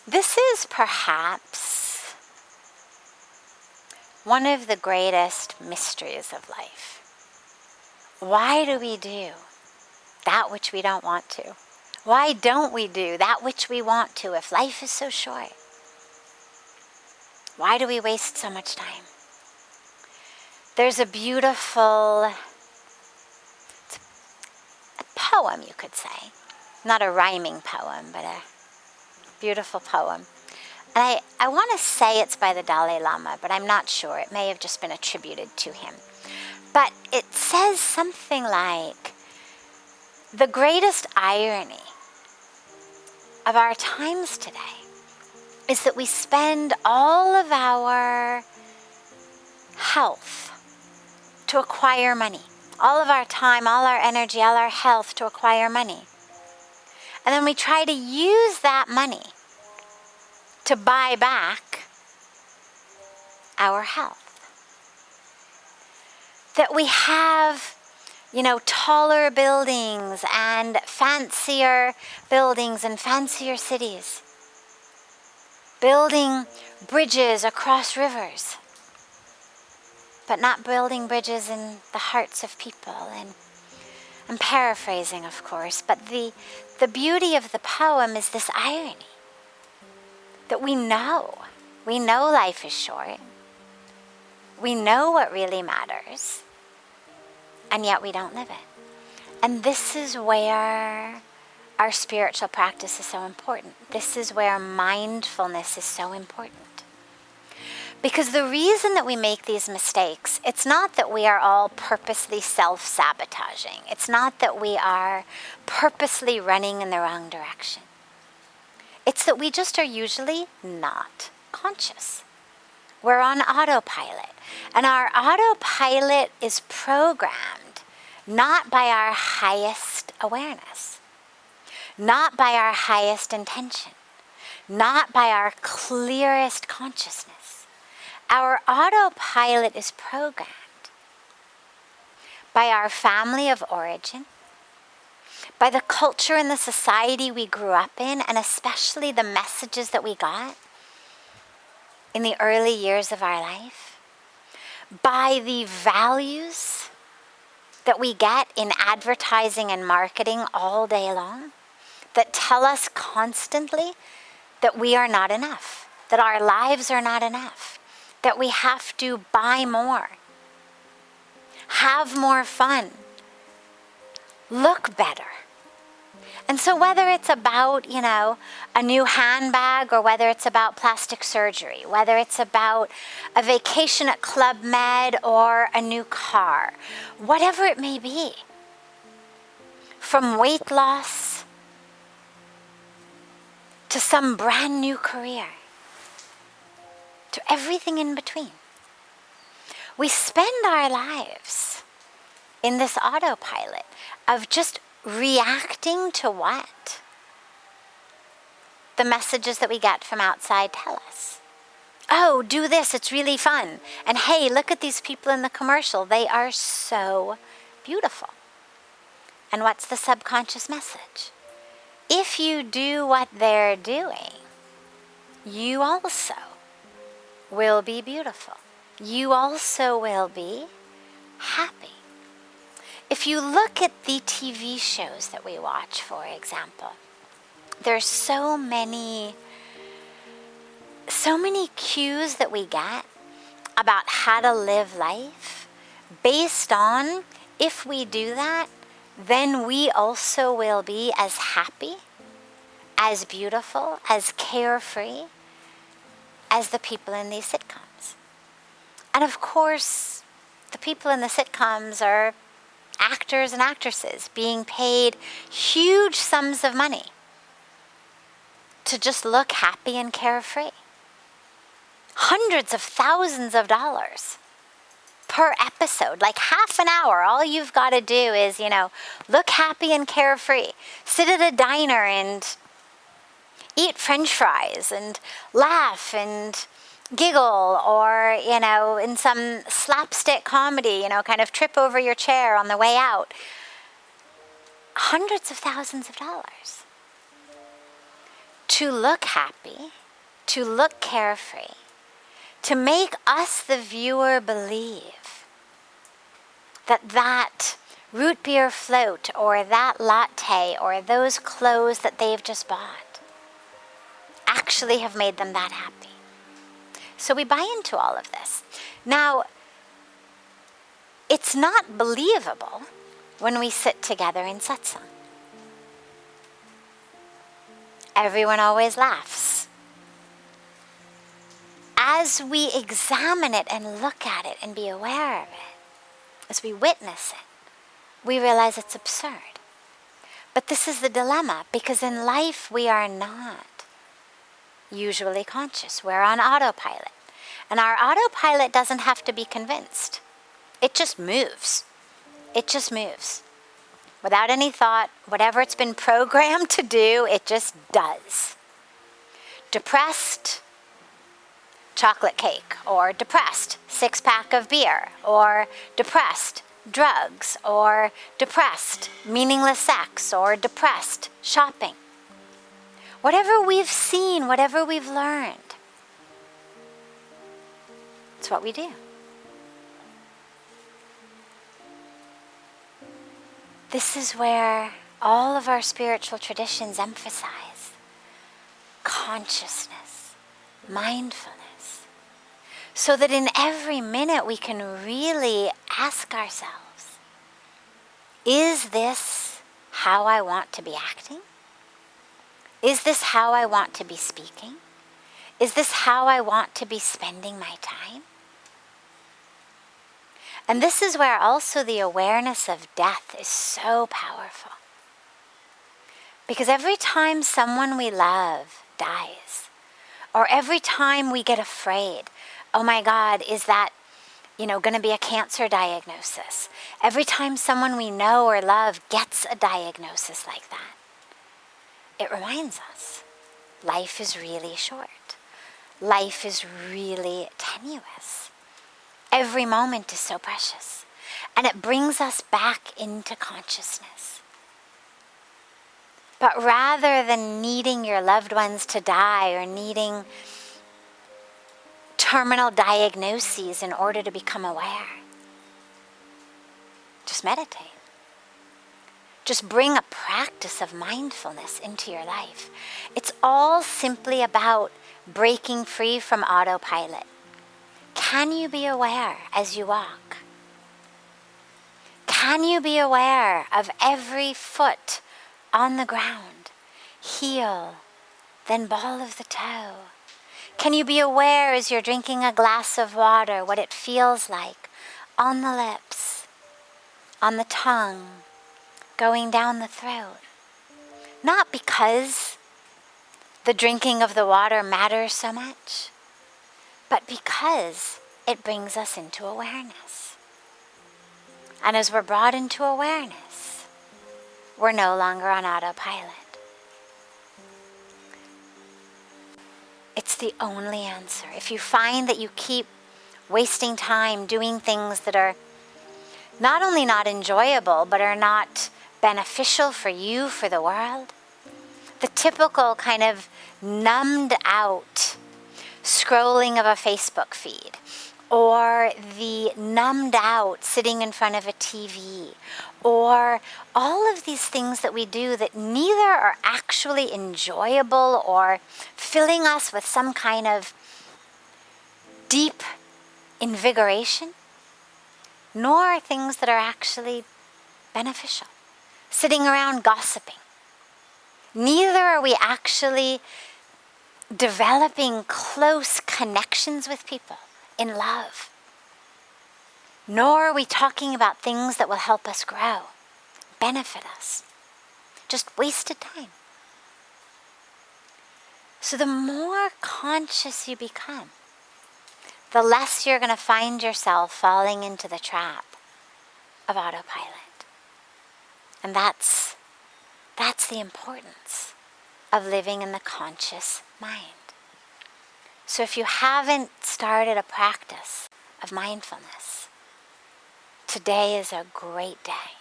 This is perhaps one of the greatest mysteries of life. Why do we do that which we don't want to? Why don't we do that which we want to if life is so short? Why do we waste so much time? There's a beautiful poem, you could say. Not a rhyming poem, but a beautiful poem. And I want to say it's by the Dalai Lama, but I'm not sure. It may have just been attributed to him. But it says something like, the greatest irony of our times today is that we spend all of our health to acquire money, all of our time, all our energy, all our health to acquire money. And then we try to use that money to buy back our health. That we have, taller buildings and fancier buildings and fancier cities. Building bridges across rivers, but not building bridges in the hearts of people. And I'm paraphrasing, of course, but the beauty of the poem is this irony that we know life is short. We know what really matters, and yet we don't live it. And this is where our spiritual practice is so important. This is where mindfulness is so important. Because the reason that we make these mistakes, it's not that we are all purposely self-sabotaging. It's not that we are purposely running in the wrong direction. It's that we just are usually not conscious. We're on autopilot. And our autopilot is programmed not by our highest awareness, not by our highest intention, not by our clearest consciousness. Our autopilot is programmed by our family of origin, by the culture and the society we grew up in, and especially the messages that we got in the early years of our life, by the values that we get in advertising and marketing all day long, that tell us constantly that we are not enough, that our lives are not enough, that we have to buy more, have more fun, look better. And so whether it's about, a new handbag, or whether it's about plastic surgery, whether it's about a vacation at Club Med or a new car, whatever it may be, from weight loss to some brand new career, to everything in between, we spend our lives in this autopilot of just reacting to what the messages that we get from outside tell us. Oh, do this, it's really fun. And hey, look at these people in the commercial. They are so beautiful. And what's the subconscious message? If you do what they're doing, you also will be beautiful. You also will be happy. If you look at the TV shows that we watch, for example, there's so many cues that we get about how to live life based on, if we do that, then we also will be as happy, as beautiful, as carefree as the people in these sitcoms. And of course, the people in the sitcoms are actors and actresses being paid huge sums of money to just look happy and carefree. Hundreds of thousands of dollars per episode, like half an hour. All you've got to do is, look happy and carefree. Sit at a diner and eat French fries and laugh and giggle, or, in some slapstick comedy, kind of trip over your chair on the way out. Hundreds of thousands of dollars. to look happy, to look carefree, to make us, the viewer, believe that that root beer float or that latte or those clothes that they've just bought actually have made them that happy. So we buy into all of this. Now, it's not believable when we sit together in satsang. Everyone always laughs. As we examine it and look at it and be aware of it, as we witness it, we realize it's absurd. But this is the dilemma, because in life we are not usually conscious. We're on autopilot. And our autopilot doesn't have to be convinced. It just moves. It just moves. Without any thought, whatever it's been programmed to do, it just does. Depressed, chocolate cake, or depressed, 6-pack of beer, or depressed, drugs, or depressed, meaningless sex, or depressed, shopping. Whatever we've seen, whatever we've learned, it's what we do. This is where all of our spiritual traditions emphasize consciousness, mindfulness, so that in every minute we can really ask ourselves, is this how I want to be acting? Is this how I want to be speaking? Is this how I want to be spending my time? And this is where also the awareness of death is so powerful. Because every time someone we love dies, or every time we get afraid, oh my God, is that, going to be a cancer diagnosis? Every time someone we know or love gets a diagnosis like that, it reminds us, life is really short. Life is really tenuous. Every moment is so precious. And it brings us back into consciousness. But rather than needing your loved ones to die or needing terminal diagnoses in order to become aware, just meditate. Just bring a practice of mindfulness into your life. It's all simply about breaking free from autopilot. Can you be aware as you walk? Can you be aware of every foot on the ground, heel, then ball of the toe? Can you be aware as you're drinking a glass of water what it feels like on the lips, on the tongue, going down the throat? Not because the drinking of the water matters so much, but because it brings us into awareness. And as we're brought into awareness, we're no longer on autopilot. It's the only answer. If you find that you keep wasting time doing things that are not only not enjoyable, but are not beneficial for you, for the world, the typical kind of numbed out scrolling of a Facebook feed, or the numbed out sitting in front of a TV, or all of these things that we do that neither are actually enjoyable or filling us with some kind of deep invigoration, nor are things that are actually beneficial. Sitting around gossiping. Neither are we actually developing close connections with people in love. Nor are we talking about things that will help us grow, benefit us. Just wasted time. So the more conscious you become, the less you're going to find yourself falling into the trap of autopilot. And that's the importance of living in the conscious mind. So if you haven't started a practice of mindfulness, today is a great day.